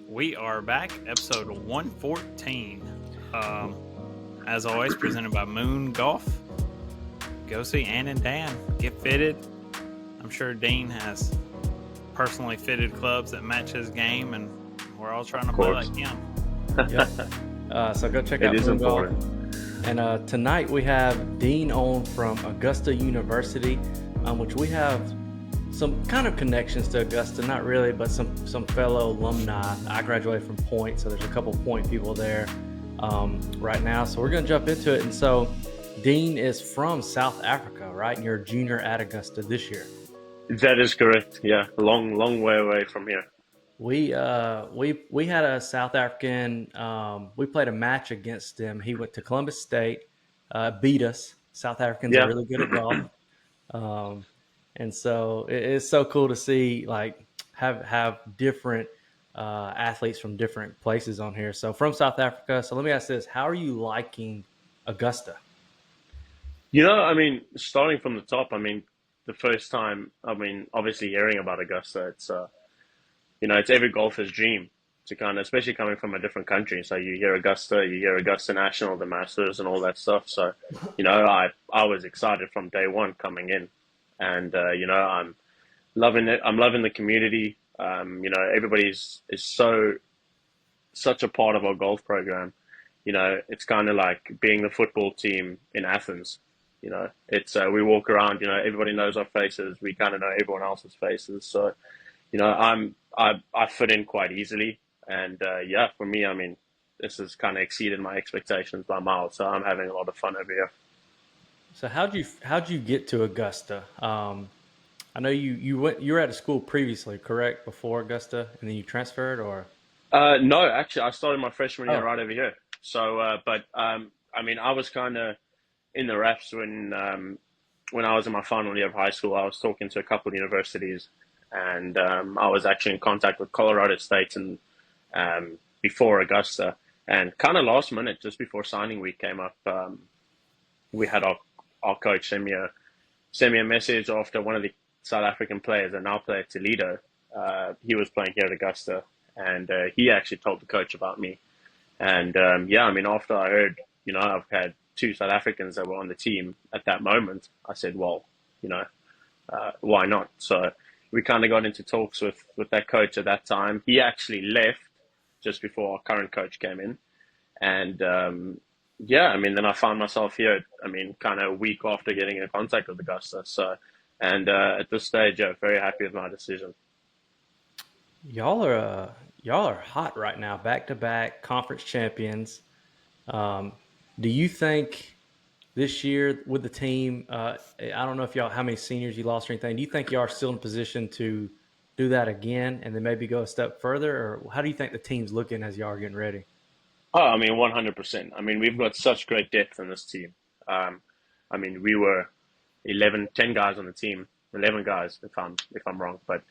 We are back, episode 114. Um, as always, presented by Moon Golf. Go see Ann and Dan. Get fitted. I'm sure Dean has personally fitted clubs that match his game, and we're all trying to play course. like him. Yep. So go check It out is Moon Golf. important. And tonight we have Dean on from Augusta University, which we have some kind of connections to Augusta, not really, but some fellow alumni. I graduated from Point, so there's a couple Point people there right now. So we're going to jump into it. And so Dean is from South Africa, right? And you're a junior at Augusta this year. That is correct. Yeah, long way away from here. We had a South African. We played a match against him. He went to Columbus State, beat us. South Africans are Yeah, really good at golf, and so it's so cool to see like have different athletes from different places on here. So from South Africa. So let me ask this: how are you liking Augusta? starting from the top. The first time. Obviously hearing about Augusta, it's every golfer's dream to kind of, especially coming from a different country. So you hear Augusta National, the Masters, and all that stuff. So, I was excited from day one coming in, and I'm loving it. I'm loving the community. Everybody's is such a part of our golf program. It's kind of like being the football team in Athens. It's we walk around. Everybody knows our faces. We kind of know everyone else's faces. So I fit in quite easily, and for me, this has kind of exceeded my expectations by miles. So I'm having a lot of fun over here. So how'd you get to Augusta? I know you were at a school previously, correct? Before Augusta, and then you transferred, or No, actually, I started my freshman year oh, right over here. So, I was kind of in the refs when I was in my final year of high school. I was talking to a couple of universities, and I was actually in contact with Colorado State and before Augusta, and kind of last minute, just before signing week came up, we had our coach send me a message after one of the South African players that now play at Toledo. He was playing here at Augusta, and he actually told the coach about me. And after I heard, I've had two South Africans that were on the team at that moment, I said, well, why not? So we kind of got into talks with that coach at that time. He actually left just before our current coach came in. And then I found myself here, kind of a week after getting in contact with Augusta. So, and at this stage, very happy with my decision. y'all are hot right now, back to back conference champions. Um, do you think this year with the team? I don't know if y'all how many seniors you lost or anything. Do you think y'all are still in position to do that again and then maybe go a step further, or how do you think the team's looking as y'all are getting ready? Oh, 100%. We've got such great depth in this team. Um, we were 10 guys on the team, 11 guys if I'm wrong, but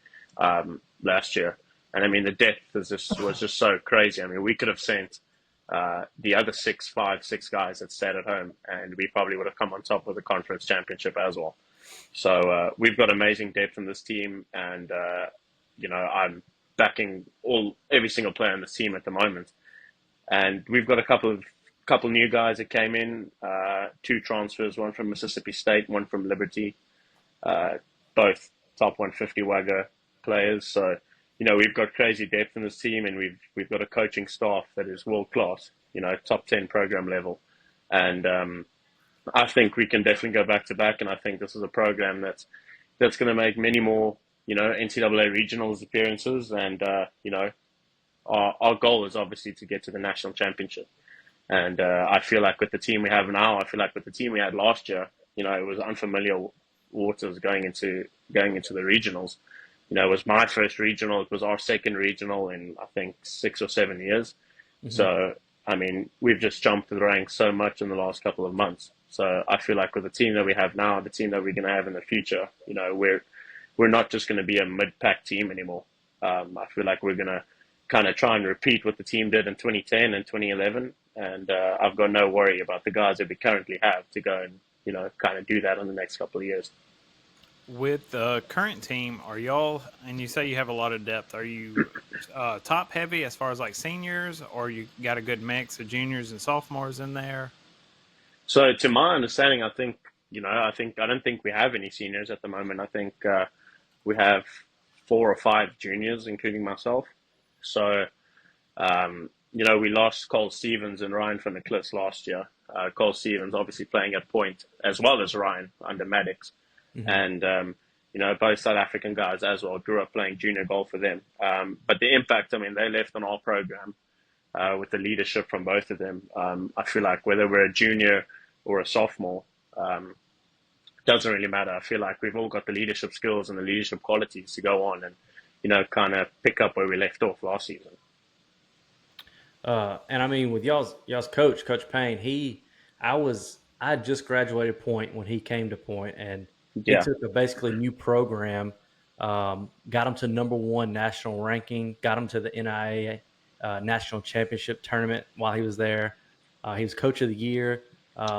last year. And the depth was just so crazy. We could have sent the other six guys that stayed at home, and we probably would have come on top of the conference championship as well. So we've got amazing depth in this team, and I'm backing every single player in this team at the moment. And we've got a couple new guys that came in, two transfers, one from Mississippi State, one from Liberty, uh, both top 150 Wagga players. So, we've got crazy depth in this team, and we've got a coaching staff that is world class, top 10 program level. And I think we can definitely go back to back, and I think this is a program that's going to make many more, NCAA regionals appearances, and our goal is obviously to get to the national championship. And I feel like with the team we have now, I feel like with the team we had last year, it was unfamiliar waters going into the regionals. It was my first regional. It was our second regional in I think 6 or 7 years. Hmm. So we've just jumped the ranks so much in the last couple of months. So I feel like with the team that we have now, the team that we're going to have in the future, we're not just going to be a mid-pack team anymore. I feel like we're going to kind of try and repeat what the team did in 2010 and 2011. And I've got no worry about the guys that we currently have to go and, kind of do that in the next couple of years. With the current team, are y'all, and you say you have a lot of depth, are you top heavy as far as like seniors, or you got a good mix of juniors and sophomores in there? So to my understanding, I think, I don't think we have any seniors at the moment. I think we have 4 or 5 juniors, including myself. So, we lost Cole Stevens and Ryan van der Klis last year. Cole Stevens obviously playing at point as well as Ryan under Maddox. Hmm. And, both South African guys as well grew up playing junior golf for them. But the impact, I mean, they left on our program with the leadership from both of them. I feel like whether we're a junior or a sophomore, um, doesn't really matter. I feel like we've all got the leadership skills and the leadership qualities to go on and, kind of pick up where we left off last season. And I mean, with y'all's coach, Coach Payne, I had just graduated Point when he came to Point, and he Yeah, took a basically new program, got him to #1 national ranking, got him to the NIA national championship tournament while he was there. He was coach of the year.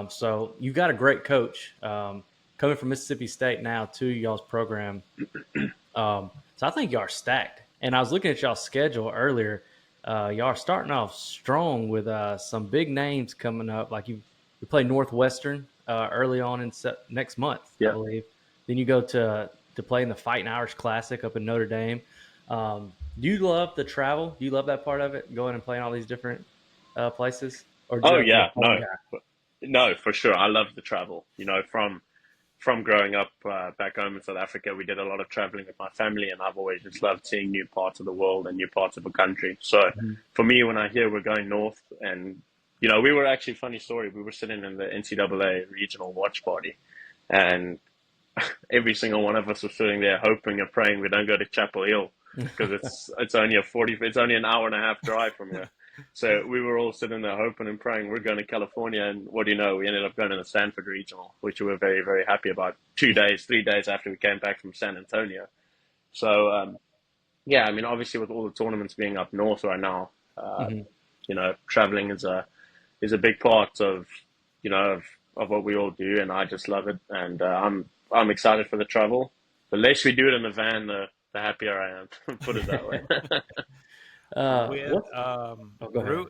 So you got a great coach coming from Mississippi State now to y'all's program. So I think y'all are stacked. And I was looking at y'all's schedule earlier. Y'all are starting off strong with some big names coming up. Like you play Northwestern early on in next month, I yeah. believe. Then you go to play in the Fighting Irish Classic up in Notre Dame. Do you love the travel? Do you love that part of it, going and playing all these different places, or Oh are you yeah, a home guy? no, for sure. I love the travel. From growing up back home in South Africa, we did a lot of traveling with my family, and I've always just loved seeing new parts of the world and new parts of the country. So Mhm. for me, when I hear we're going north, and we were actually, funny story, we were sitting in the NCAA regional watch party, and every single one of us was sitting there hoping and praying we don't go to Chapel Hill because it's only an hour and a half drive from here. So we were all sitting there hoping and praying we're going to California, and what do you know? We ended up going to the Stanford Regional, which we were very, very happy about. 2 days, 3 days after we came back from San Antonio. So yeah, I mean, obviously with all the tournaments being up north right now, Mhm. traveling is a big part of of what we all do, and I just love it. And I'm excited for the travel. The less we do it in the van, the happier I am. Put it that way. With What? Oh, go ahead.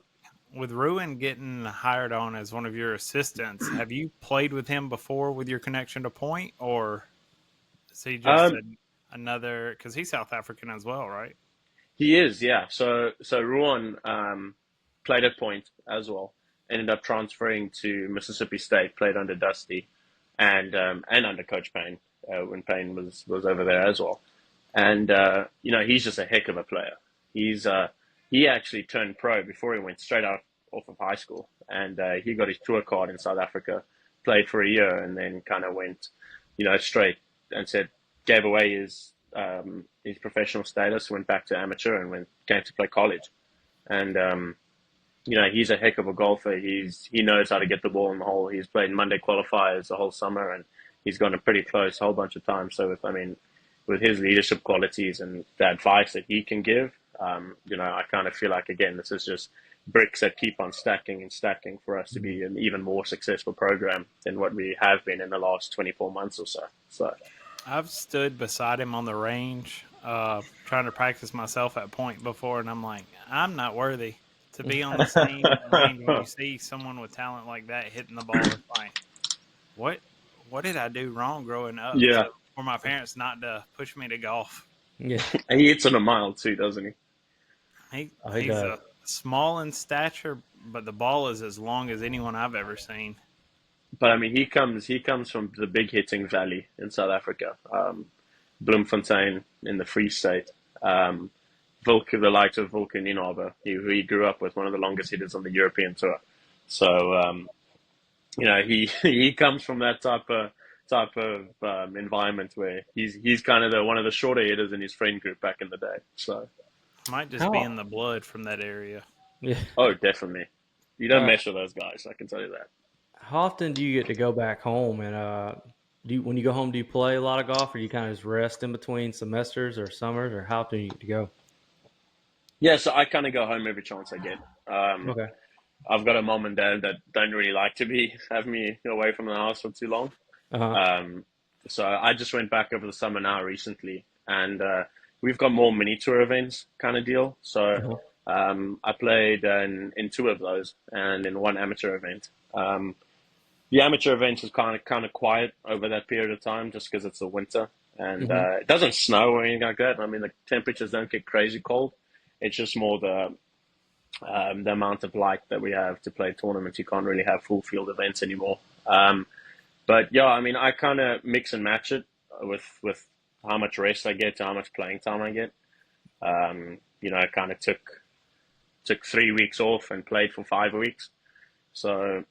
With Ruin getting hired on as one of your assistants, have you played with him before with your connection to Point, or is he just um, another? Because he's South African as well, right? he is, yeah. So Ruan played at Point as well. Ended up transferring to Mississippi State. Played under Dusty, and under Coach Payne when Payne was over there as well. And he's just a heck of a player. He's he actually turned pro before he went straight out off of high school, and he got his tour card in South Africa, played for a year, and then kind of went, straight and said gave away his professional status, went back to amateur, and came to play college. And he's a heck of a golfer. He knows how to get the ball in the hole. He's played Monday qualifiers the whole summer, and he's gotten pretty close a whole bunch of times. So with his leadership qualities and the advice that he can give, I kind of feel like, again, this is just bricks that keep on stacking and stacking for us to be an even more successful program than what we have been in the last 24 months or so. So, I've stood beside him on the range, trying to practice myself at Point before, and I'm like, I'm not worthy to be on the same range when you see someone with talent like that hitting the ball. It's like, what what did I do wrong growing up yeah, to for my parents not to push me to golf? Yeah. and he hits on a mile too, doesn't he? Oh, he He's does. a small in stature, but the ball is as long as anyone I've ever seen. But I mean, he comes from the big hitting valley in South Africa, Bloemfontein in the Free State. The likes of Vulcan Inaba, who he grew up with, one of the longest hitters on the European tour. So he he comes from that type of environment where he's kind of one of the shorter hitters in his friend group back in the day. So Might just be in How? the blood from that area. Yeah. oh, definitely, you don't Uh, mess with those guys. I can tell you that. how often do you get to go back home and when you go home, do you play a lot of golf, or do you kind of just rest in between semesters or summers, or how often do you get to go? Yeah, so I kind of go home every chance I get. Okay. I've got a mom and dad that don't really like to be have me away from the house for too long. Uh huh. Um, So I just went back over the summer now recently, and we've got more mini tour events kind of deal. So Uh-huh. I played in two of those and in one amateur event. The amateur event is kind of quiet over that period of time just because it's the winter and Hmm. it doesn't snow or anything like that. I mean, the temperatures don't get crazy cold. It's just more the amount of light that we have to play tournaments. You can't really have full field events anymore. But yeah, I mean, I kind of mix and match it with how much rest I get to how much playing time I get. I kind of took 3 weeks off and played for 5 weeks. So,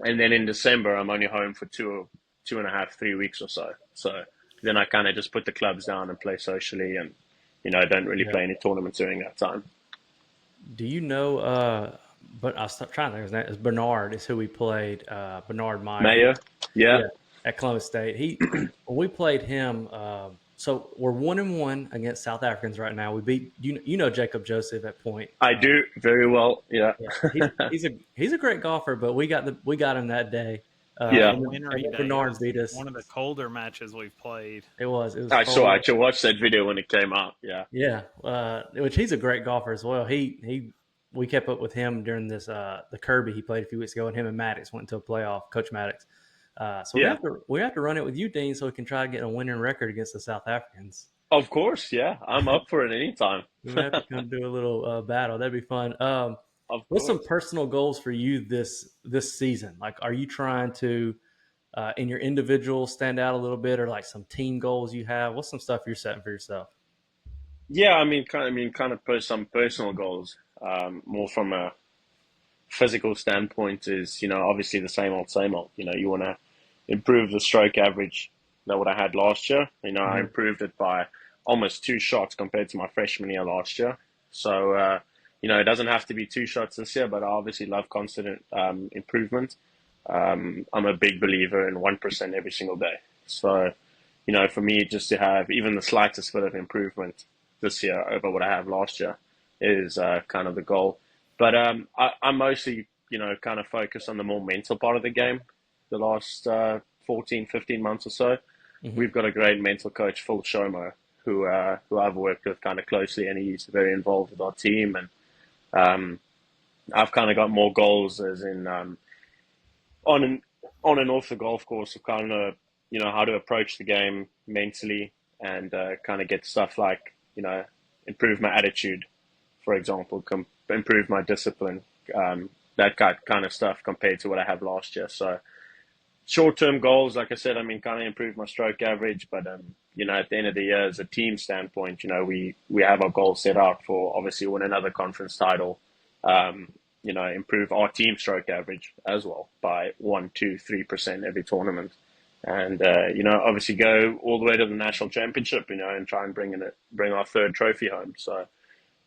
and then in December, I'm only home for 2.5, 3 weeks or so. So then I kind of just put the clubs down and play socially, and I don't really Yeah. play any tournaments during that time. Do you know? But I was trying to think of his name. It's Bernard. Is who we played. Bernard Meyer. Mayor, yeah, Yeah, at Columbus State. When we played him. So we're 1-1 against South Africans right now. We beat Jacob Joseph at point. I do very well. Yeah, Yeah, he's a great golfer, but we got him that day. Yeah, yeah. And then, wintry day. It Bernard was beat us. one of the colder matches we've played. It was I saw. I cold. actually watched that video when it came out. Yeah, Yeah, which he's a great golfer as well. We kept up with him during this the Kirby he played a few weeks ago, and him and Maddox went to a playoff. Coach Maddox. So yeah. we have to run it with you, Dean, so we can try to get a winning record against the South Africans. Of course, yeah. I'm up for it anytime. We may have to come do a little battle. That'd be fun. Of What's some course. personal goals for you this season? Like, are you trying to in your individual stand out a little bit, or like some team goals you have? What's some stuff you're setting for yourself? Yeah, I mean, kind of put some personal goals. More from a physical standpoint is, obviously the same old, same old. You want to improve the stroke average that what I had last year. I Hmm. improved it by almost 2 shots compared to my freshman year last year. So, it doesn't have to be 2 shots this year, but I obviously love constant improvement. I'm a big believer in 1% every single day. So, for me, just to have even the slightest bit of improvement this year over what I have last year is kind of the goal. But I'm mostly, kind of focused on the more mental part of the game the last 14, 15 months or so. Hmm. We've got a great mental coach, Phil Shomo, who I've worked with kind of closely, and he's very involved with our team. And um, I've kind of got more goals as in on and on and off the golf course of kind of how to approach the game mentally and kind of get stuff like improve my attitude, for example, improve my discipline, that kind of stuff compared to what I have last year. So short-term goals, like I said, I mean, kind of improve my stroke average, but at the end of the year, as a team standpoint, we have our goals set out for obviously win another conference title, improve our team stroke average as well by 1, 2, 3% every tournament, and obviously go all the way to the national championship, and try and bring our third trophy home. So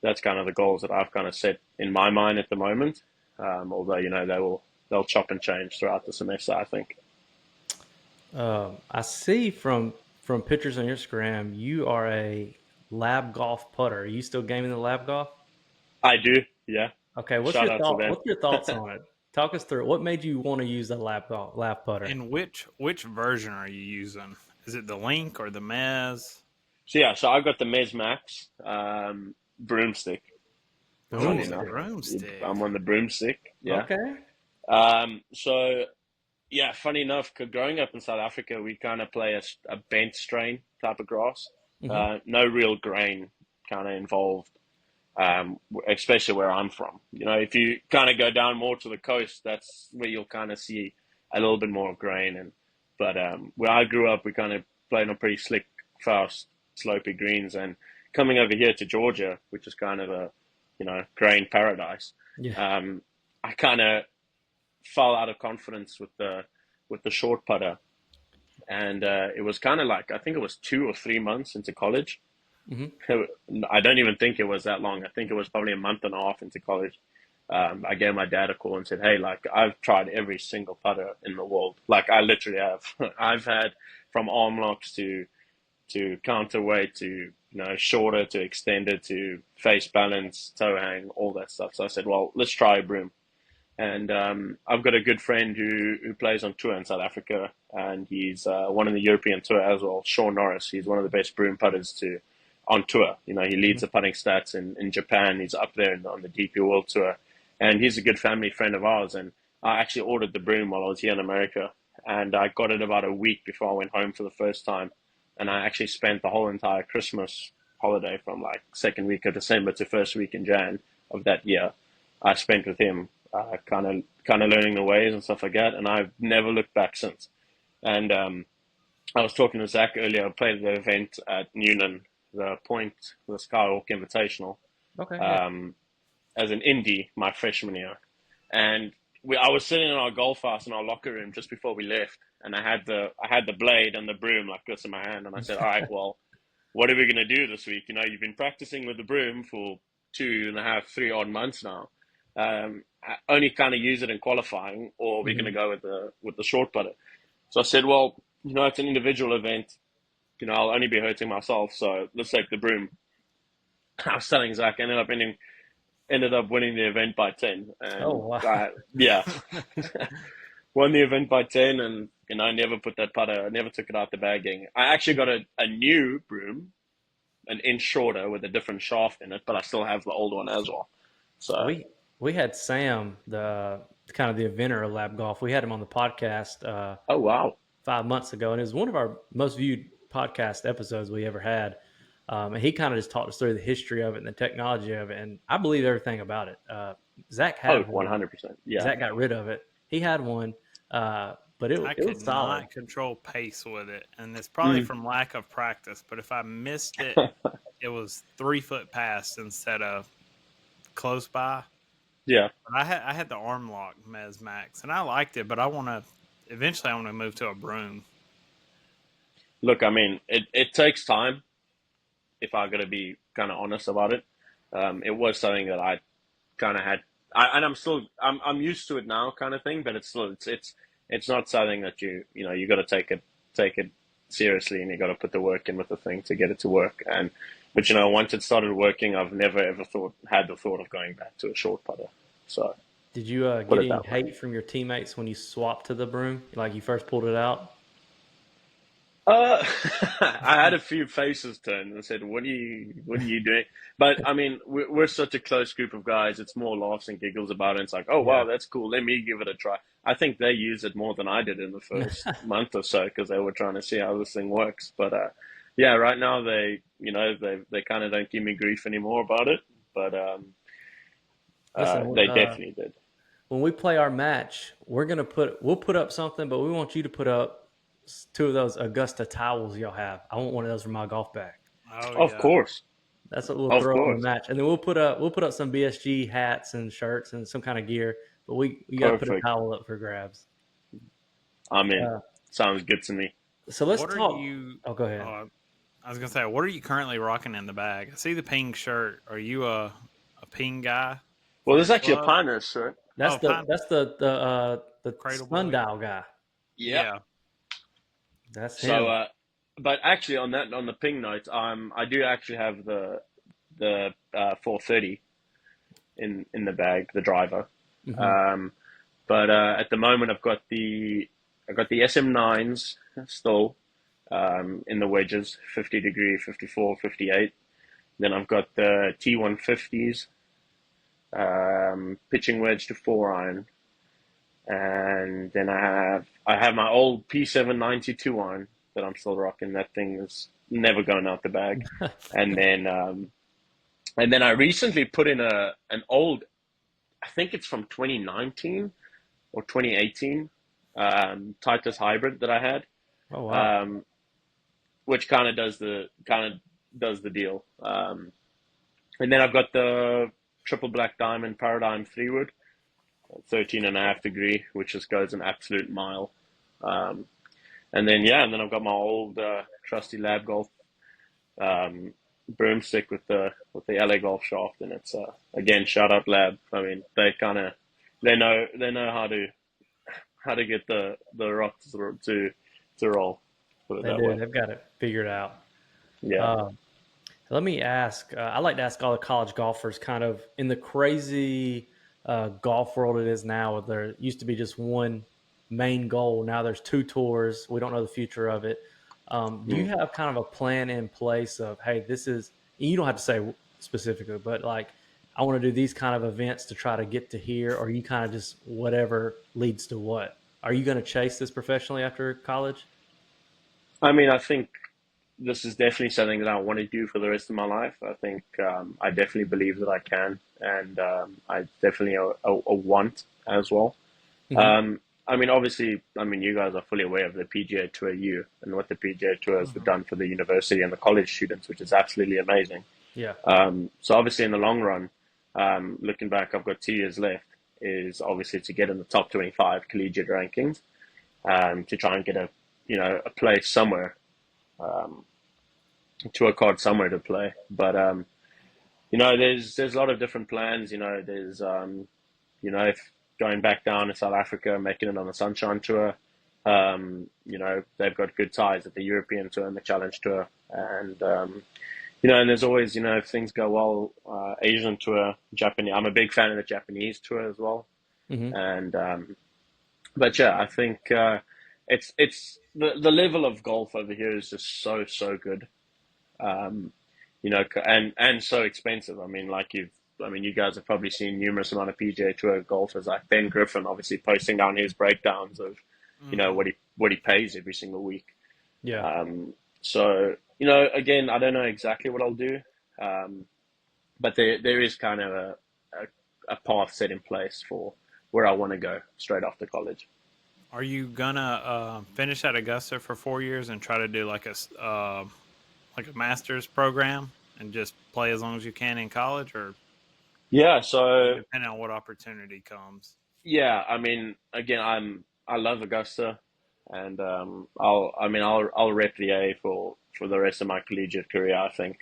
that's kind of the goals that I've kind of set in my mind at the moment. Although they'll chop and change throughout the semester, I think. I see from pictures on your Instagram, you are a lab golf putter. Are you still gaming the lab golf? I do, yeah. Okay, what's Shout your out to thought? them. What's your thoughts on it? Talk us through it. What made you want to use a lab putter? And which version are you using? Is it the Link or the Mez? So I've got the Mez Max broomstick. Oh, Funny the Broomstick. enough, broomstick. I'm on the broomstick. Yeah. Okay. So yeah, funny enough, growing up in South Africa, we kind of play a bent strain type of grass. Hmm. No real grain kind of involved, especially where I'm from. If you kind of go down more to the coast, that's where you'll kind of see a little bit more grain. But where I grew up, we kind of played on pretty slick, fast, slopey greens. And coming over here to Georgia, which is kind of a grain paradise, Yeah. I kind of fell out of confidence with the short putter, and it was kind of like I think it was 2 or 3 months into college. Hmm. I don't even think it was that long. I think it was probably a month and a half into college. I gave my dad a call and said, "Hey, like I've tried every single putter in the world. Like I literally have. I've had from arm locks to counterweight to shorter to extended to face balance, toe hang, all that stuff." So I said, "Well, let's try a broom." And I've got a good friend who plays on tour in South Africa, and he's one on the European tour as well. Sean Norris, he's one of the best broom putters on tour. You know, he leads the putting stats in Japan. He's up there on the DP World Tour, and he's a good family friend of ours. And I actually ordered the broom while I was here in America, and I got it about a week before I went home for the first time. And I actually spent the whole entire Christmas holiday from like second week of December to first week in Jan of that year. I spent with him, kind of learning the ways and stuff like that. And I've never looked back since. And I was talking to Zach earlier. I played the event at Newnan, the Skyhawk Invitational, Okay. Yeah. as an indie my freshman year. And I was sitting in our golf house in our locker room just before we left, and I had the blade and the broom like this in my hand, and I said, "All right, well, what are we going to do this week? You know, you've been practicing with the broom for 2.5, 3 odd months now. I only kind of use it in qualifying, or we're going to go with the short putter." So I said, "Well, you know, it's an individual event. You know, I'll only be hurting myself, so let's take the broom." I was telling Zach, I ended up winning the event by 10. And Oh, wow. yeah, won the event by 10, and you know, I never took it out the bagging. I actually got a new broom, an inch shorter with a different shaft in it, but I still have the old one as well. So We had Sam, the kind of the inventor of lab golf. We had him on the podcast oh wow, 5 months ago, and it was one of our most viewed podcast episodes we ever had. And he kind of just talked us through the history of it and the technology of it, and I believe everything about it. Zach had one. 100%. Yeah, Zach got rid of it. He had one, but it I was could solid. not control pace with it, and it's probably from lack of practice. But if I missed it, it was 3 foot past instead of close by. yeah. But I had the arm lock Mez Max, and I liked it. But eventually I want to move to a broom. Look, I mean, it takes time. If I'm gonna be kind of honest about it, it was something that I kind of had, and I'm used to it now, kind of thing. But it's not something that you got to take it seriously, and you got to put the work in with the thing to get it to work. But once it started working, I've never ever had the thought of going back to a short putter. So Did you get put it any that way. hate from your teammates when you swapped to the broom? Like you first pulled it out? Uh, I had a few faces turned and said, what are you doing?" But I mean, we're such a close group of guys. It's more laughs and giggles about it. It's like, "Oh Yeah. wow, that's cool. Let me give it a try." I think they use it more than I did in the first month or so because they were trying to see how this thing works. But yeah, right now they kind of don't give me grief anymore about it. But Listen, they definitely did. when we play our match, we'll put up something, but we want you to put up 2 of those Augusta towels y'all have. I want one of those for my golf bag. Oh Of yeah, course, That's what we'll of throw up in the course, match, and then we'll put up some BSG hats and shirts and some kind of gear. But we got to put a perfect. towel up for grabs. I'm in. Uh, Sounds good to me. so let's what talk. are you? Oh, go ahead. I was gonna say, what are you currently rocking in the bag? I see the pink shirt. Are you a pink guy Well, for there's your actually a club? Pioneer shirt. That's Oh, the fine. that's the Cradle boy. sundial guy. Yeah. That's him. So, but actually, on the ping note, I do actually have the 430 in the bag, the driver. Mhm. But at the moment, I got the SM9s still in the wedges, 50 degree, 54, 58. Then I've got the T150s, pitching wedge to 4-iron. And then I have my old P792 iron that I'm still rocking. That thing is never going out the bag. And then I recently put in an old, I think it's from 2019 or 2018, Titus hybrid that I had, Oh wow. which kind of does the deal. And then I've got the triple black diamond paradigm 3-wood. 13.5 degree, which just goes an absolute mile. And then I've got my old trusty Lab Golf broomstick with the LA Golf shaft, and it's again, shout out Lab. I mean, they know how to get the rocks to roll. Put it They that do. way. They've got it figured out. Yeah. Let me ask. I like to ask all the college golfers, kind of in the crazy golf world it is now. There used to be just one main goal. Now there's two tours. We don't know the future of it. Do you have kind of a plan in place of, hey, this is, you don't have to say specifically, but like, I want to do these kind of events to try to get to here, or you kind of just whatever leads to what? Are you going to chase this professionally after college? I mean, I think this is definitely something that I want to do for the rest of my life. I think I definitely believe that I can, and I definitely a want as well. Mm-hmm. Um, I mean, obviously, I mean, you guys are fully aware of the PGA Tour U and what the PGA Tour has Mm-hmm. done for the university and the college students, which is absolutely amazing. Yeah. So obviously, in the long run, looking back, I've got 2 years left. Is obviously to get in the top 25 collegiate rankings, to try and get a place somewhere, um, to a card somewhere to play. But there's a lot of different plans. There's if going back down to South Africa, making it on the Sunshine Tour. They've got good ties at the European Tour and the Challenge Tour, and and there's always, if things go well, Asian Tour, Japanese. I'm a big fan of the Japanese Tour as well, Mm-hmm. and but yeah, I think it's the level of golf over here is just so good. Um, and so expensive. I mean, you guys have probably seen numerous amount of PGA Tour golfers like Ben Griffin, obviously posting down his breakdowns of, Mm-hmm. what he pays every single week. Yeah. So again, I don't know exactly what I'll do, um, but there is kind of a path set in place for where I want to go straight after college. Are you gonna finish at Augusta for 4 years and try to do like a master's program and just play as long as you can in college, or Yeah. So depending on what opportunity comes? yeah, I mean, again, I love Augusta, and I'll rep the A for the rest of my collegiate career. I think,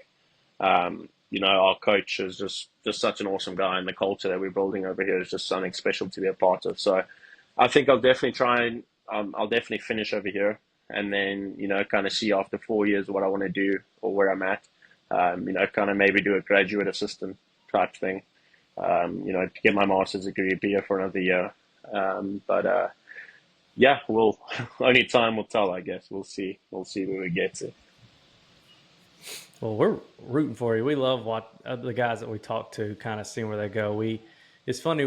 our coach is just such an awesome guy, and the culture that we're building over here is just something special to be a part of. So, I think I'll definitely try and I'll definitely finish over here, and then kind of see after 4 years what I want to do or where I'm at. Kind of maybe do a graduate assistant type thing, to get my master's degree, be here for another year. But yeah, we'll only time will tell, I guess. We'll see. We'll see where we get to. Well, we're rooting for you. We love what the guys that we talk to, kind of seeing where they go. It's funny.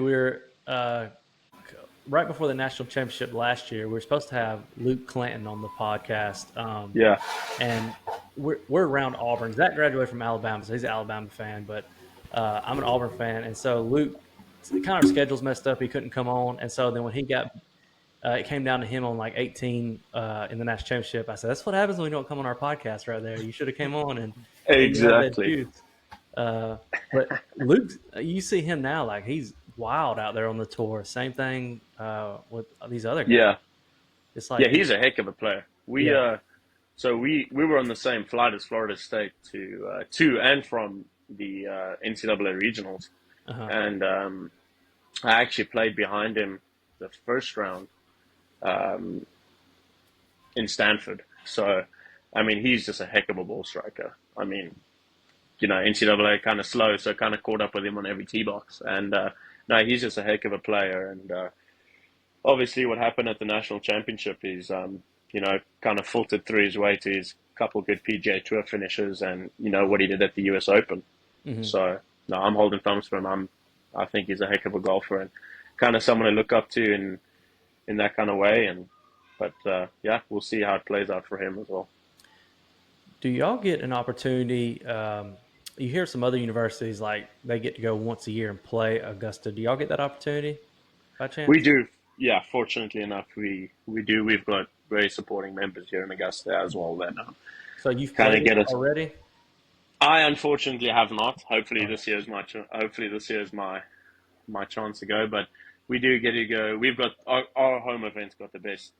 Right before the national championship last year. We were supposed to have Luke Clanton on the podcast, Yeah. and we're around Auburn. Zach graduated from Alabama, so he's an Alabama fan. But I'm an Auburn fan, and so Luke, kind of our schedules messed up. He couldn't come on, and so then when he got it came down to him on like 18 in the national championship. I said, "That's what happens when you don't come on our podcast, right there. You should have came on and you had that Exactly. juice." But Luke, you see him now, like he's wild out there on the tour. Same thing with these other guys. Yeah. It's Yeah. like, He's a heck of a player. yeah, So we were on the same flight as Florida State to and from the NCAA regionals, uh-huh. and I actually played behind him the first round, um, in Stanford. So, I mean, he's just a heck of a ball striker. I mean, NCAA kind of slow, so kind of caught up with him on every tee box. And no, he's just a heck of a player. And obviously, what happened at the national championship is, kind of filtered through his way to his couple good PGA Tour finishes, and what he did at the US Open. Hmm. So, no, I'm holding thumbs for him. I think he's a heck of a golfer and kind of someone to look up to in that kind of way. But yeah, we'll see how it plays out for him as well. Do y'all get an opportunity? You hear some other universities like they get to go once a year and play Augusta. Do y'all get that opportunity by We chance? do, yeah. Fortunately enough, we do. We've got very supporting members here in Augusta as well that So you've kind played of it get us. already? I unfortunately have not. Hopefully Oh, this year's my chance to go. But we do get to go. We've got our home event's got the best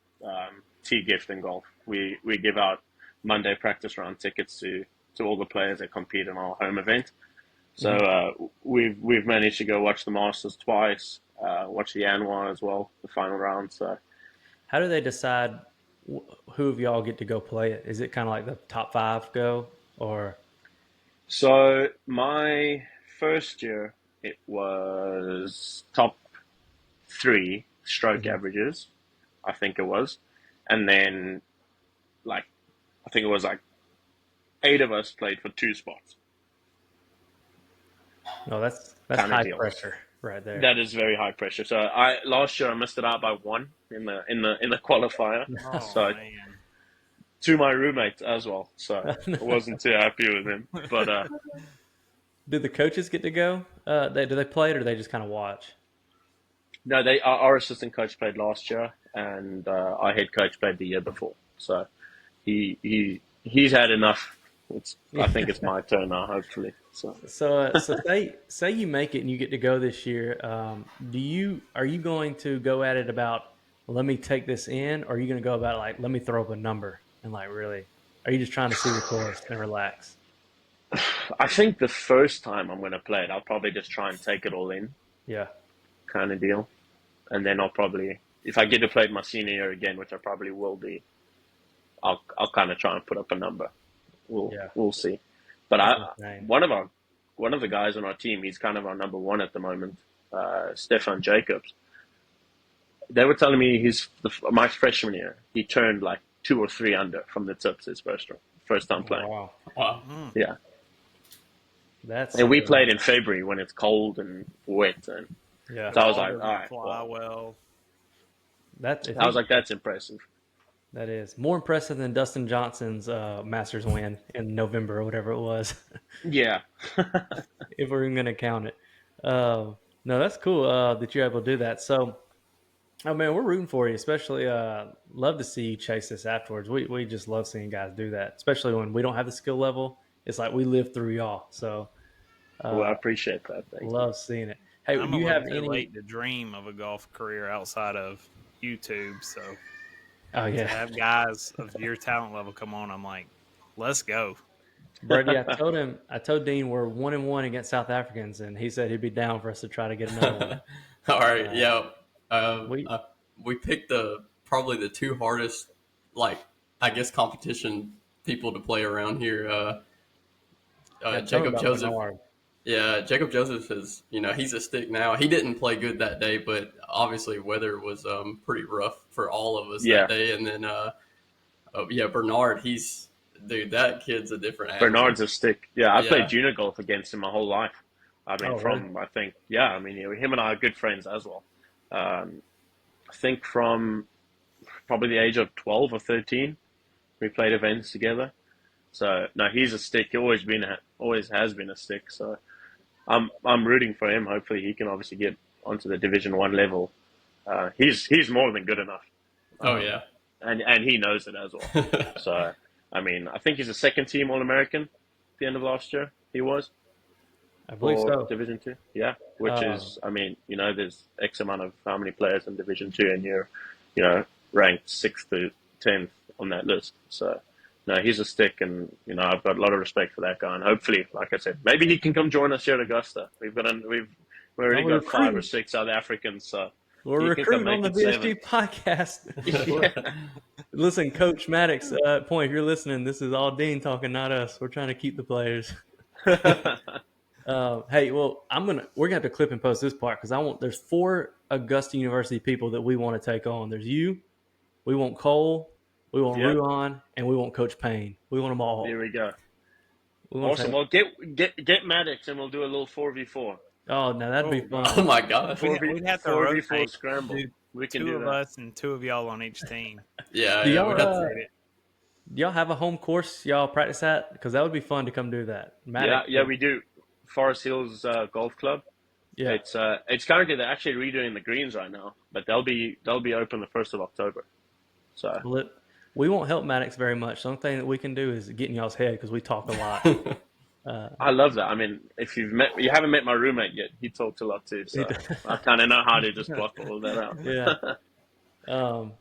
tee gift in golf. We give out Monday practice round tickets to all the players that compete in our home event. So mhm. we've managed to go watch the Masters twice, watch the Anwar as well, the final round. So How do they decide who of y'all get to go play it? Is it kind of like the top five go, or so my first year. it was top 3 stroke averages, I think it was, and then like I think it was like 8 of us played for 2 spots, No, that's kind of high deal. pressure right there. That is very high pressure. So last year I missed it out by 1 in the qualifier. Oh So man. to my roommate as well. So I wasn't too happy with him. But Do the coaches get to go? Do they play it or do they just kind of watch? no, our assistant coach played last year, and our head coach played the year before. So he's had enough. I think it's my turn now, hopefully. So So say you make it and you get to go this year. Are you going to go at it about let me take this in, or are you going to go about like let me throw up a number and like really? Are you just trying to see the course and relax? I think the first time I'm going to play it, I'll probably just try and take it all in, Yeah, kind of deal, and then I'll probably, if I get to play it my senior year again, which I probably will be, I'll kind of try and put up a number. yeah. We'll see. But That's insane. one of the guys on our team, he's kind of our number 1 at the moment, Stefan Jacobs. They were telling me my freshman year, he turned like 2 or 3 under from the tips his first time playing. Wow, Wow. Yeah, that's and we played in February when it's cold and wet, and yeah. so I was Ball like, all doesn't right, fly well, well. I was like, that's impressive. That is more impressive than Dustin Johnson's Masters win in November or whatever it was, Yeah, if we're even going to count it. No, that's cool that you're able to do that. So, oh man, we're rooting for you. Especially, love to see you chase this afterwards. We just love seeing guys do that, especially when we don't have the skill level. It's like we live through y'all. So, well, I appreciate that. Thank you. love seeing it. Hey, I'm do a you little have too any? late to dream of a golf career outside of YouTube. So Oh to yeah, have guys of your talent level come on, I'm like, let's go. Brady. I told Dean we're 1-1 against South Africans, and he said he'd be down for us to try to get another one. All right, yeah. We We picked probably the 2 hardest, like I guess, competition people to play around here. tell me Jacob about Joseph. Bernard. Yeah, Jacob Joseph is, he's a stick now. He didn't play good that day, but obviously weather was pretty rough for all of us Yeah, that day. And then, yeah, Bernard, dude, that kid's a different animal. Bernard's a stick. Yeah, I played Yeah, junior golf against him my whole life. I mean, Oh really? him and I are good friends as well. I think from probably the age of 12 or 13, we played events together. So no, he's a stick. He always has been a stick. So I'm rooting for him. Hopefully, he can obviously get onto the Division 1 level. He's more than good enough, oh um, yeah. and he knows it as well. So I mean, I think he's a second team All American at the end of last year. He was I believe for so. Division 2. Yeah, which Um, is, I mean, there's X amount of how many players in Division 2, and you're, ranked 6th to 10th on that list. So, no, he's a stick, and I've got a lot of respect for that guy. And hopefully, like I said, maybe he can come join us here at Augusta. We've already we're got 5 or recruiting. 6 South Africans, so We're he can come recruiting on make the it 7. BSG podcast. Yeah. Listen, Coach Maddox, point, if you're listening, this is all Dean talking, not us. We're trying to keep the players. Hey, well, we're gonna have to clip and post this part because there's 4 Augusta University people that we want to take on. There's you, we want Cole, we want Yep. Ruan, and we want Coach Payne. We want them all. There we go. We want to Awesome. take, Well, get Maddox, and we'll do a little 4v4. oh, now that'd be Oh, fun. Oh my gosh. We'd have to 4v4 rotate. scramble. Do We can 2 do of that. us and 2 of y'all on each team. Yeah, Do yeah. y'all, We'd have to, do y'all have a home course y'all practice at? Because that would be fun to come do that. Maddox, Yeah, we do. Forest Hills Golf Club. yeah. It's currently, they're actually redoing the greens right now, but they'll be open the 1st of October. So Well, we won't help Maddox very much. The only thing that we can do is get in y'all's head because we talk a lot. I love that. I mean, if you haven't met my roommate yet, he talks a lot too. So I kind of know how to just block all that out. Yeah.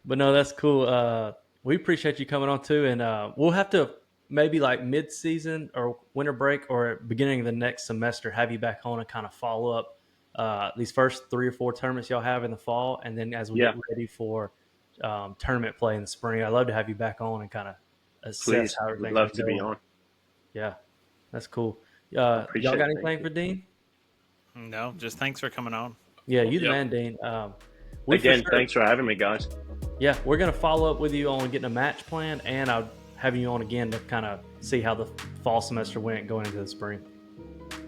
But no, that's cool. We appreciate you coming on too, and we'll have to maybe like mid-season or winter break or beginning of the next semester have you back on and kind of follow up these first 3 or 4 tournaments y'all have in the fall, and then as we Yeah. get ready for tournament play in the spring, I'd love to have you back on and kind of assess Please, how would everything's love to be going. on. Yeah, that's cool. Y'all Appreciate got it. anything Thank for you. Dean? No, just thanks for coming on. Yeah, you the Yep. man, Dean. We Again, for sure, thanks for having me, guys. yeah, we're gonna follow up with you on getting a match plan, and I'll have you on again to kind of see how the fall semester went going into the spring.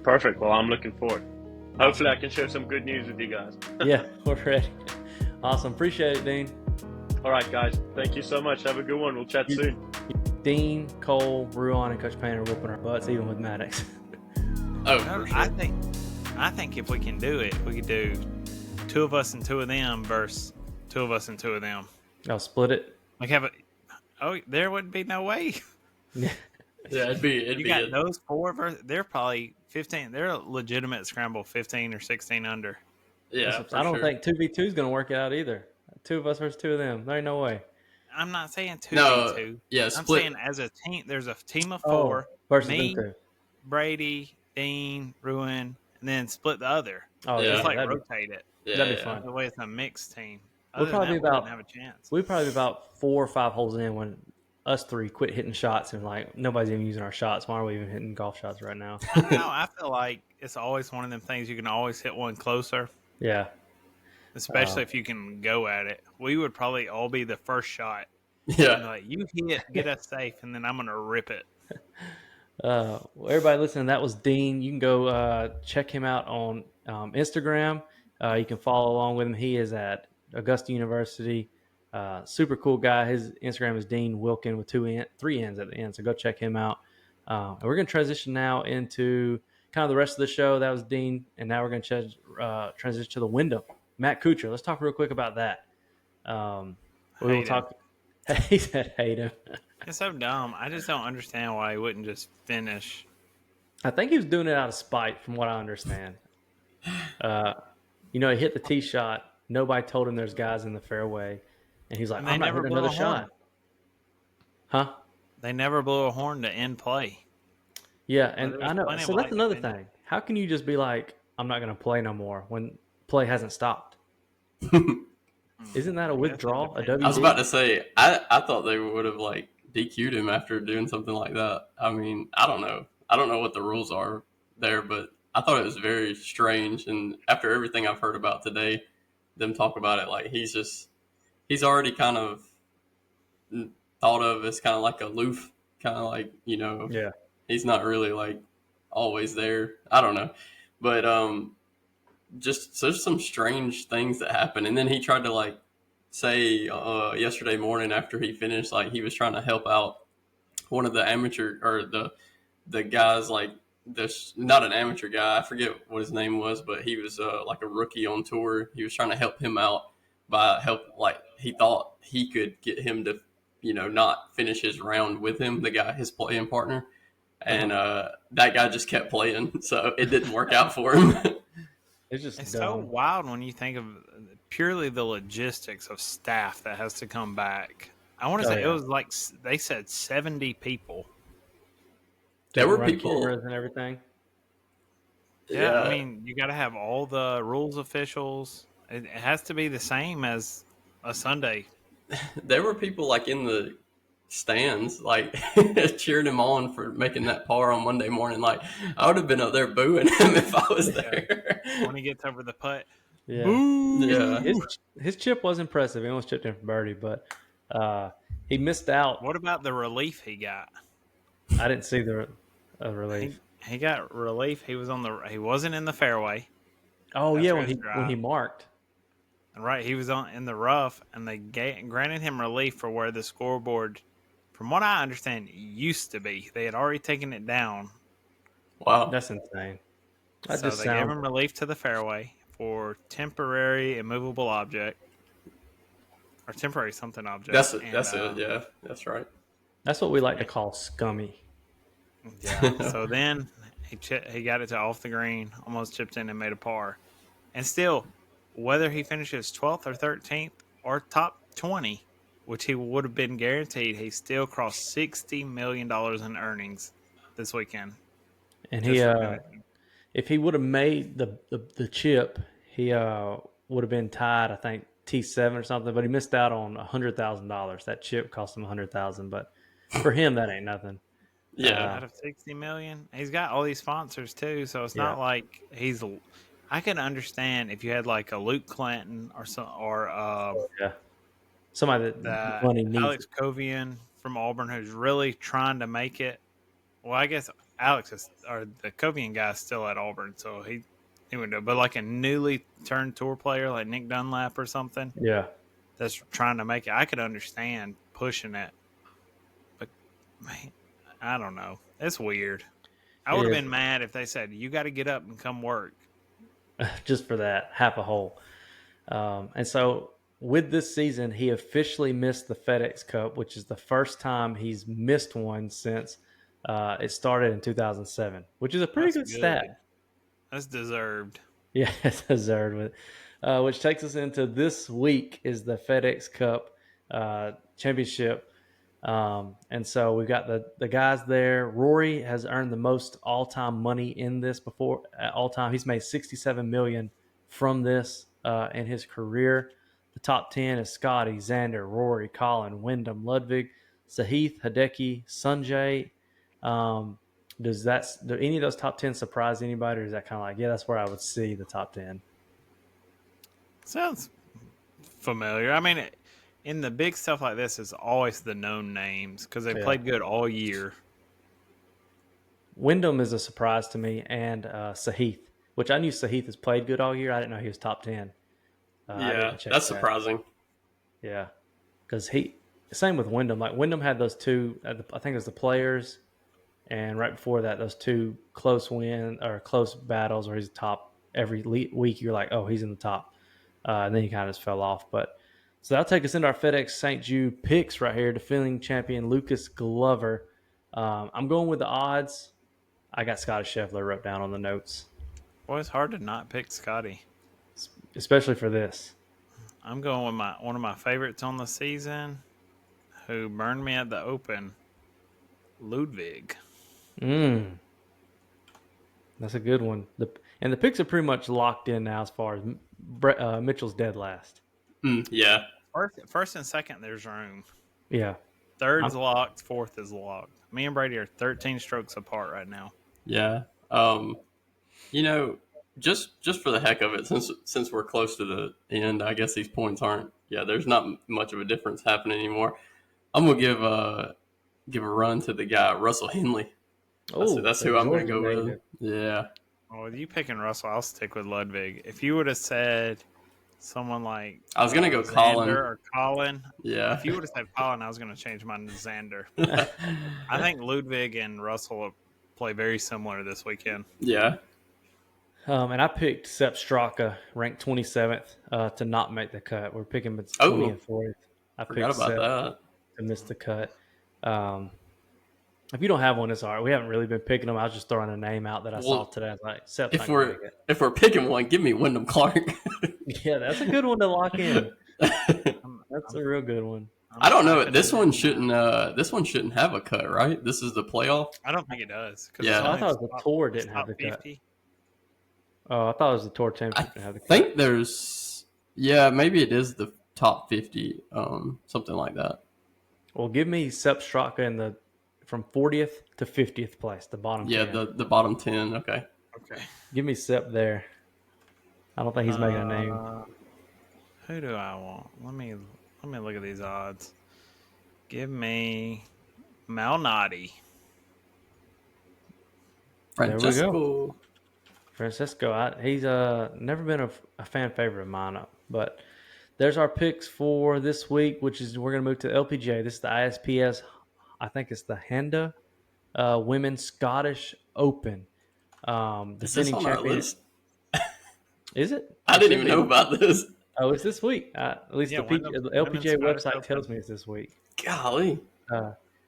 Perfect. Well, I'm looking forward. Hopefully, I can share some good news with you guys. Yeah, we're ready. Awesome, appreciate it, Dean. All right, guys. Thank you so much. Have a good one. We'll chat soon. Dean, Cole, Ruan, and Coach Payne are whooping our butts, even with Maddox. Oh, for sure. I think if we can do it, we could do 2 of us and 2 of them versus 2 of us and 2 of them. I'll split it. Like there wouldn't be no way. Yeah. Yeah, it'd be You a, got those 4 versus, they're probably 15. They're a legitimate scramble 15 or 16 under. yeah. I don't sure. think 2v2 is going to work out either. 2 of us versus 2 of them. There ain't no way. I'm not saying 2v2. No, yeah, I'm split. saying as a team, there's a team of Oh, 4. versus me, them 2. Brady, Dean, Ruin, and then split the other. Oh, Yeah. Just like that'd rotate it. Yeah, that'd be yeah. fun. That way it's a mixed team. We'll Other probably than that, about- we wouldn't have a chance. We'd probably be about 4 or 5 holes in when us 3 quit hitting shots and like nobody's even using our shots. Why are we even hitting golf shots right now? No, I feel like it's always one of them things you can always hit one closer, Yeah. especially if you can go at it. We would probably all be the first shot. Yeah. Like, you hit, get us safe, and then I'm going to rip it. Well, everybody listening, that was Dean. You can go check him out on Instagram. You can follow along with him. He is at Augusta University. Super cool guy. His Instagram is Dean Wilken with 3 N's at the end. So go check him out. And we're going to transition now into kind of the rest of the show. That was Dean. And now we're going to transition to the Wyndham. Matt Kuchar. Let's talk real quick about that. We will talk. He said hate him. It's so dumb. I just don't understand why he wouldn't just finish. I think he was doing it out of spite, from what I understand. He hit the tee shot. Nobody told him there's guys in the fairway, and he's like, And they "I'm not never hitting blew another a horn. shot." Huh? They never blew a horn to end play. Yeah, Well, and there was I know. plenty of So that's light another defending. thing. How can you just be like, "I'm not going to play no more" when play hasn't stopped? Isn't that a withdrawal? A WD? I was about to say, I thought they would have like DQ'd him after doing something like that. I mean, I don't know. I don't know what the rules are there, but I thought it was very strange. And after everything I've heard about today, them talk about it, like he's already kind of thought of as kind of like aloof, kind of like, Yeah. he's not really like always there. I don't know. But just so there's some strange things that happen. And then he tried to like say yesterday morning after he finished, like he was trying to help out one of the amateur or the guys, like this, not an amateur guy, I forget what his name was, but he was like a rookie on tour. He was trying to help him out by like he thought he could get him to not finish his round with him, the guy, his playing partner, and that guy just kept playing, so it didn't work out for him. It's just It's dumb. so wild when you think of purely the logistics of staff that has to come back. I want to say yeah. it was like they said 70 people. There were Run people, cameras and everything. Yeah, I mean, you got to have all the rules officials. It has to be the same as a Sunday. there were people like in the stands, like cheering him on for making that par on Monday morning. Like I would have been up there booing him if I was there. When he gets over the putt. Yeah. Boo! Yeah. His chip was impressive. He almost chipped in for birdie, but he missed out. What about the relief he got? I didn't see the relief. He got relief. He wasn't in the fairway. Oh That's yeah, right, when he drive. marked. Right, he was in the rough, and they granted him relief for where the scoreboard, from what I understand, used to be. They had already taken it down. Wow. That's insane. So they gave him relief to the fairway for temporary immovable object. Or temporary something object. That's it. Yeah, that's right. That's what we like to call scummy. Yeah. So then he got it to off the green, almost chipped in and made a par. And still, whether he finishes 12th or 13th or top 20, which he would have been guaranteed, he still crossed $60 million in earnings this weekend. And Just he, for finishing. if he would have made the chip, he would have been tied, I think, T7 or something. But he missed out on $100,000. That chip cost him $100,000, but for him, that ain't nothing. Yeah. Out of $60 million, he's got all these sponsors too, so it's Yeah. not like he's I can understand if you had like a Luke Clanton or Yeah, somebody that that money needs. Alex Covian from Auburn who's really trying to make it. Well, I guess the Covian guy's still at Auburn, so he would do. But like a newly turned tour player like Nick Dunlap or something Yeah, that's trying to make it, I could understand pushing it. But man, I don't know. It's weird. I would have is been mad if they said you got to get up and come work. just for that half a hole. And so with this season, he officially missed the FedEx Cup, which is the first time he's missed one since it started in 2007, which is a pretty good stat. That's deserved. Yeah, it's deserved. Which takes us into this week is the FedEx Cup championship. And so we've got the guys there. Rory has earned the most all-time money in this before all time. He's made $67 million from this in his career. The top 10 is Scotty, Xander, Rory, Colin, Wyndham, Ludwig, Sahith, Hideki, Sanjay. Do any of those top 10 surprise anybody, or is that kind of like, yeah, that's where I would see the top 10? Sounds familiar. I mean, in the big stuff like this, it's always the known names because they played good all year. Wyndham is a surprise to me, and Sahith, which I knew Sahith has played good all year. I didn't know he was top 10. Yeah, that's surprising. Yeah, because same with Wyndham. Like Wyndham had those two, I think it was the Players, and right before that, those two close battles where he's top every week. You're like, oh, he's in the top, and then he kind of just fell off. But so that'll take us into our FedEx St. Jude picks right here. Defending champion Lucas Glover. I'm going with the odds. I got Scotty Scheffler wrote down on the notes. Boy, it's hard to not pick Scotty, especially for this. I'm going with one of my favorites on the season, who burned me at the Open, Ludwig. That's a good one. And the picks are pretty much locked in now as far as Mitchell's dead last. Yeah. First and second, there's room. Yeah. Third's locked. Fourth is locked. Me and Brady are 13 strokes apart right now. Yeah. Just for the heck of it, since we're close to the end, I guess these points aren't. Yeah, there's not much of a difference happening anymore. I'm gonna give a run to the guy Russell Henley. That's who I'm gonna go with. Yeah. Well, with you picking Russell, I'll stick with Ludwig. If you would have said someone like I was gonna go Xander Colin or Colin, yeah. If you would have said Colin, I was gonna change mine to Xander. I think Ludwig and Russell will play very similar this weekend. Yeah. And I picked Sepp Straka, ranked 27th, to not make the cut. We're picking between 20 and 40th. I forgot about that. To miss the cut. If you don't have one, it's all right. We haven't really been picking them. I was just throwing a name out that I saw today. I was like, Sepp's if we're picking one, give me Wyndham Clark. Yeah, that's a good one to lock in. That's a real good one. I don't know. This one shouldn't have a cut, right? This is the playoff. I don't think it does. Yeah, I thought the tour didn't have the 50. Cut. Oh, I thought it was the tour championship didn't have the cut. I think maybe it is the top 50, something like that. Well, give me Sepp Straka from 40th to 50th place, the bottom 10. Yeah, the bottom 10. Okay. Give me Sepp there. I don't think he's making a name. Who do I want? Let me look at these odds. Give me Malnati. Francesco. There we go. Francesco. He's never been a fan favorite of mine, but there's our picks for this week, which is we're going to move to the LPGA. This is the ISPS. I think it's the Honda Women's Scottish Open. Is this on our list? Is it? I didn't even know about this. Oh, it's this week. At least the LPGA website tells me it's this week. Golly.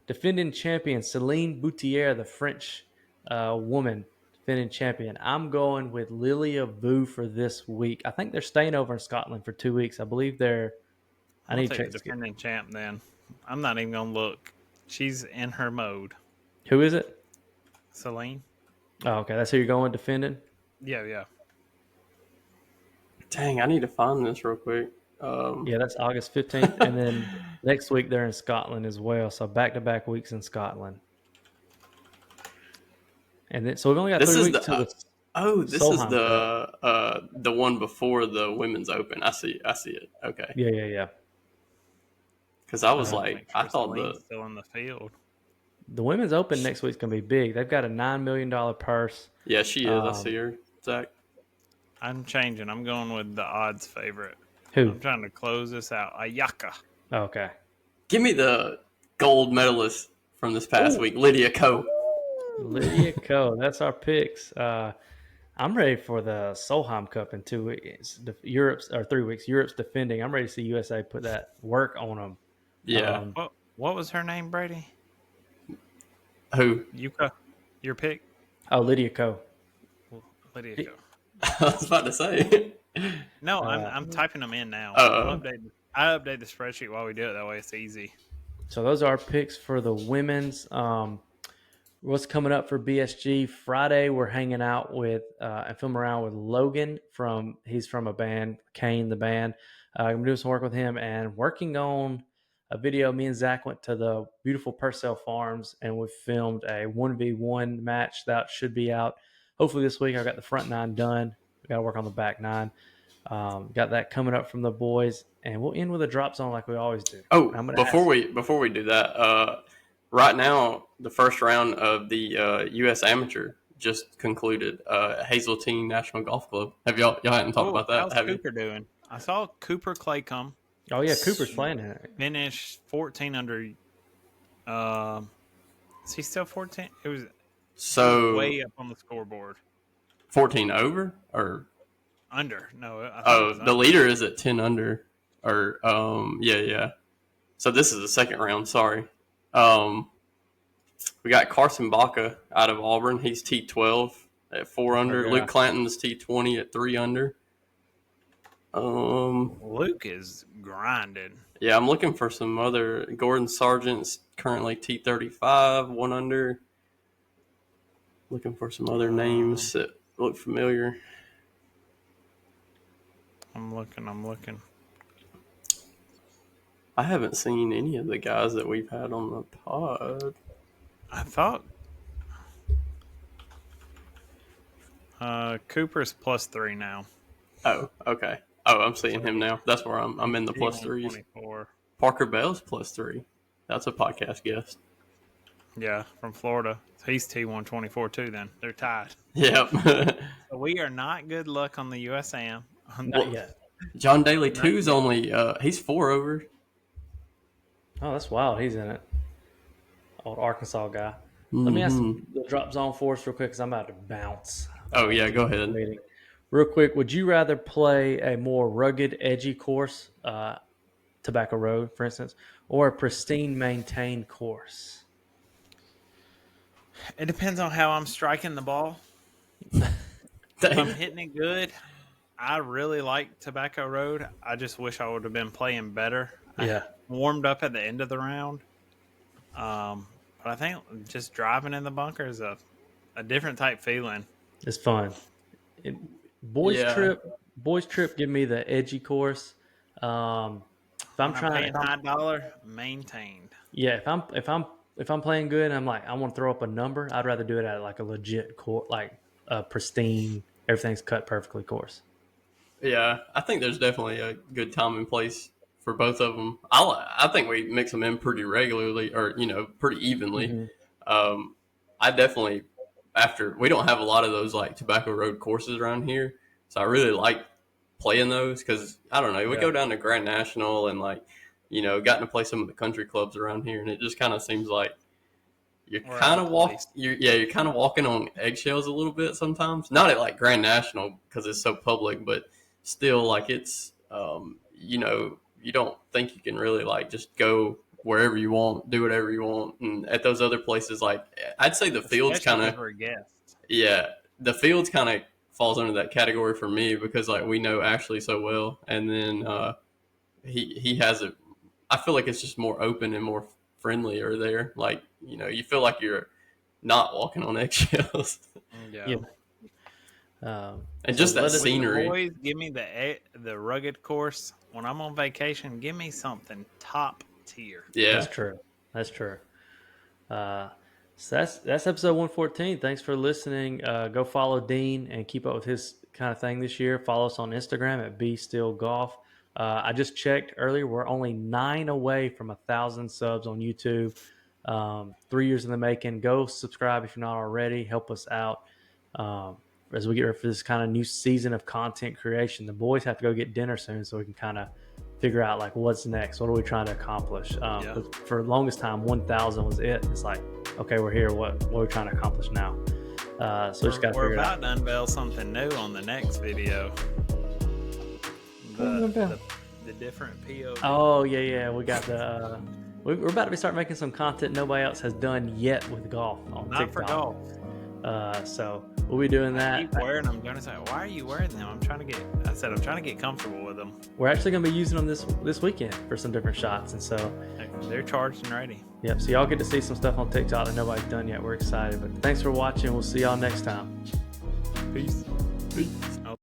Defending champion Celine Boutier, the French woman defending champion. I'm going with Lilia Vu for this week. I think they're staying over in Scotland for 2 weeks. I believe I need to check the defending champ then. I'm not even going to look. She's in her mode. Who is it? Celine. Oh, okay. That's who you're going defending? Yeah. Dang, I need to find this real quick. Yeah, that's August 15th. And then next week they're in Scotland as well. So back-to-back weeks in Scotland. And then, so we've only got 3 weeks to Oh, this is Solheim Cup. the one before the Women's Open. I see it. Okay. Yeah. Because I was Uh, like, Make I sure thought Celine's still in the field. the Women's Open next week's gonna be big. They've got a $9 million purse. yeah, she is. I see Um, her, Zach. I'm changing. I'm going with the odds favorite. who? I'm trying to close this out. Ayaka. Okay. Give me the gold medalist from this past Ooh. week, Lydia Ko. Lydia Ko. That's our picks. I'm ready for the Solheim Cup in 2 weeks. Europe's or 3 weeks. Europe's defending. I'm ready to see USA put that work on them. Yeah. What was her name, Brady? Who? Yuka. Your pick? Lydia Ko. Lydia He- Ko. I was about to say. No, I'm typing them in now. Oh. I update the spreadsheet while we do it. That way it's easy. So those are our picks for the women's. What's coming up for BSG Friday? We're hanging out with and filming around with Logan he's from a band, Kane the band. I'm doing some work with him and working on a video. Me and Zach went to the beautiful Purcell Farms and we filmed a 1v1 match that should be out hopefully this week. I got the front 9 done. We got to work on the back 9. Got that coming up from the boys, and we'll end with a drop zone like we always do. Oh, I'm gonna before we do that, right now the first round of the U.S. Amateur just concluded. Hazeltine National Golf Club. Have y'all hadn't talked about that? How's Have you? Cooper doing? I saw Cooper Clay come Oh yeah, Cooper's playing in it. finish 14 under. Is he still 14? It was So way up on the scoreboard. 14 over or Under. No, I thought it was the under. leader is at 10 under or yeah. So this is the second round. Sorry. We got Carson Baca out of Auburn. He's T12 at 4 under. yeah. Luke Clanton's T20 at 3 under. Luke is grinding. Yeah, I'm looking for some other. Gordon Sargent's currently T35, 1 under. Looking for some other names that look familiar. I'm looking. I haven't seen any of the guys that we've had on the pod. I thought Cooper's +3 now. Oh, okay. Oh, I'm seeing him now. That's where I'm in the +3s. 24. Parker Bell's +3. That's a podcast guest. Yeah, from Florida. So he's T124 too. Then they're tied. Yep. So we are not good luck on the USAM. Not yet. John Daly 2's only he's 4 over. Oh, that's wild. He's in it. Old Arkansas guy. Let me ask the drop zone for us real quick because I'm about to bounce. Oh yeah, go ahead. Meeting. Real quick, would you rather play a more rugged, edgy course, Tobacco Road, for instance, or a pristine, maintained course? It depends on how I'm striking the ball. If I'm hitting it good, I really like Tobacco Road. I just wish I would have been playing better. Yeah. I warmed up at the end of the round. But I think just driving in the bunker is a different type feeling. It's fun. Boys trip, give me the edgy course. If I'm paying $9, maintained. Yeah, if I'm playing good and I'm like I want to throw up a number, I'd rather do it at like a legit course, like a pristine, everything's cut perfectly course. Yeah, I think there's definitely a good time and place for both of them. I think we mix them in pretty regularly, or pretty evenly. I definitely we don't have a lot of those like Tobacco Road courses around here, so I really like playing those because I don't know. We go down to Grand National and gotten to play some of the country clubs around here, and it just kind of seems like you're kind of walking on eggshells a little bit sometimes. Not at like Grand National because it's so public, but still like it's you don't think you can really like just go wherever you want, do whatever you want. And at those other places, like I'd say the fields kind of the fields kind of falls under that category for me because like we know Ashley so well, and then he has it. I feel like it's just more open and more friendlier there. Like you feel like you're not walking on eggshells. Yeah. And just that scenery. Always give me the rugged course. When I'm on vacation, give me something top tier. Yeah, That's true. So that's episode 114. Thanks for listening. Go follow Dean and keep up with his kind of thing this year. Follow us on Instagram at Be.Still Golf. I just checked earlier. We're only 9 away from 1,000 subs on YouTube. 3 years in the making. Go subscribe if you're not already. Help us out as we get ready for this kind of new season of content creation. The boys have to go get dinner soon, so we can kind of figure out like what's next. What are we trying to accomplish? But for the longest time, 1,000 was it. It's like, okay, we're here. What are we trying to accomplish now? So we just got to figure it out. We're about to unveil something new on the next video. The different POV. Oh yeah. We got the. We're about to start making some content nobody else has done yet with golf on Not TikTok. for golf. So we'll be doing that. I keep wearing them. Jonas said, "Why are you wearing them?" I'm trying to get comfortable with them. We're actually going to be using them this weekend for some different shots, and so they're charged and ready. Yep. So y'all get to see some stuff on TikTok that nobody's done yet. We're excited. But thanks for watching. We'll see y'all next time. Peace. Peace.